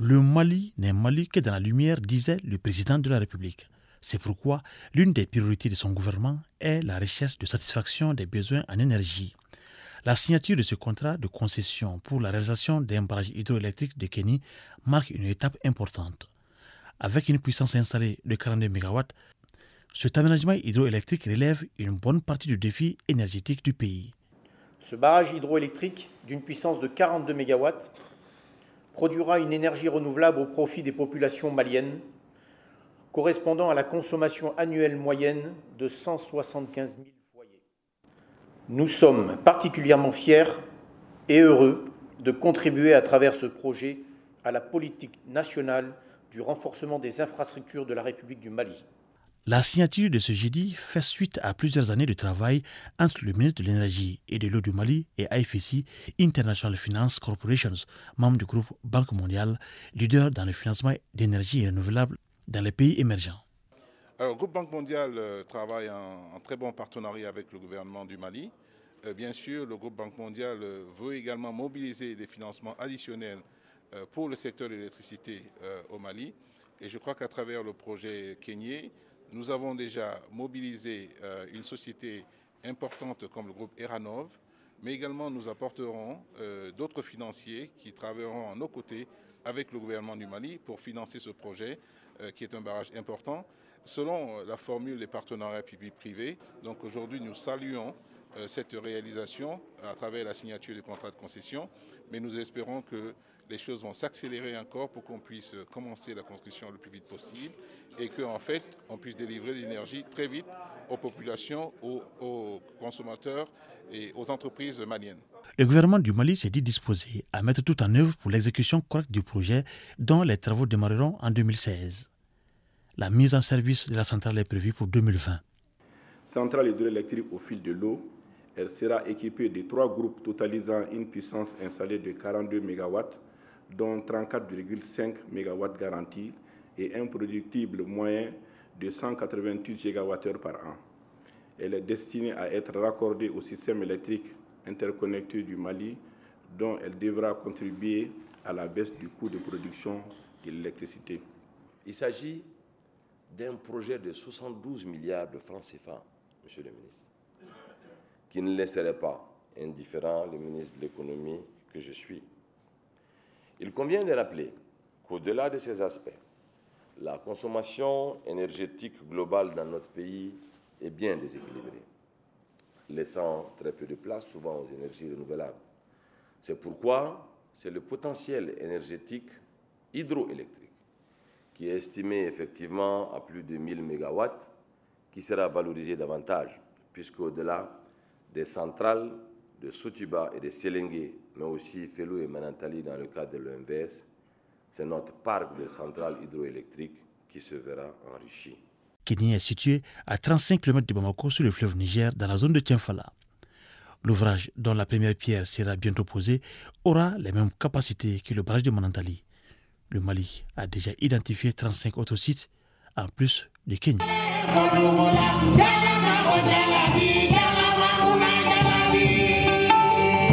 Le Mali n'est Mali que dans la lumière, disait le président de la République. C'est pourquoi l'une des priorités de son gouvernement est la recherche de satisfaction des besoins en énergie. La signature de ce contrat de concession pour la réalisation d'un barrage hydroélectrique de Kény marque une étape importante. Avec une puissance installée de 42 MW, cet aménagement hydroélectrique relève une bonne partie du défi énergétique du pays. Ce barrage hydroélectrique d'une puissance de 42 MW produira une énergie renouvelable au profit des populations maliennes, correspondant à la consommation annuelle moyenne de 175 000 foyers. Nous sommes particulièrement fiers et heureux de contribuer à travers ce projet à la politique nationale du renforcement des infrastructures de la République du Mali. La signature de ce jeudi fait suite à plusieurs années de travail entre le ministre de l'Énergie et de l'eau du Mali et IFC, International Finance Corporations, membre du groupe Banque mondiale, leader dans le financement d'énergie renouvelable dans les pays émergents. Alors, le groupe Banque mondiale travaille en très bon partenariat avec le gouvernement du Mali. Bien sûr, le groupe Banque mondiale veut également mobiliser des financements additionnels pour le secteur de l'électricité au Mali. Et je crois qu'à travers le projet Kény, nous avons déjà mobilisé une société importante comme le groupe Eranov, mais également nous apporterons d'autres financiers qui travailleront à nos côtés avec le gouvernement du Mali pour financer ce projet qui est un barrage important selon la formule des partenariats public-privé. Donc aujourd'hui, nous saluons cette réalisation à travers la signature du contrat de concession, mais nous espérons que les choses vont s'accélérer encore pour qu'on puisse commencer la construction le plus vite possible et qu'en fait, on puisse délivrer de l'énergie très vite aux populations, aux consommateurs et aux entreprises maliennes. Le gouvernement du Mali s'est dit disposé à mettre tout en œuvre pour l'exécution correcte du projet dont les travaux démarreront en 2016. La mise en service de la centrale est prévue pour 2020. Centrale hydroélectrique au fil de l'eau, elle sera équipée de 3 groupes totalisant une puissance installée de 42 MW, dont 34,5 MW garantis et un productible moyen de 188 GWh par an. Elle est destinée à être raccordée au système électrique interconnecté du Mali, dont elle devra contribuer à la baisse du coût de production de l'électricité. Il s'agit d'un projet de 72 milliards de francs CFA, Monsieur le ministre, qui ne laisserait pas indifférent le ministre de l'économie que je suis. Il convient de rappeler qu'au-delà de ces aspects, la consommation énergétique globale dans notre pays est bien déséquilibrée, laissant très peu de place souvent aux énergies renouvelables. C'est pourquoi c'est le potentiel énergétique hydroélectrique qui est estimé effectivement à plus de 1000 MW qui sera valorisé davantage, puisqu'au-delà des centrales de Sotiba et de Séléngué, mais aussi Fellou et Manantali dans le cadre de l'OMVS, c'est notre parc de centrales hydroélectriques qui se verra enrichi. Kény est situé à 35 km de Bamako sur le fleuve Niger dans la zone de Tienfala. L'ouvrage, dont la première pierre sera bientôt posée, aura les mêmes capacités que le barrage de Manantali. Le Mali a déjà identifié 35 autres sites en plus de Kény.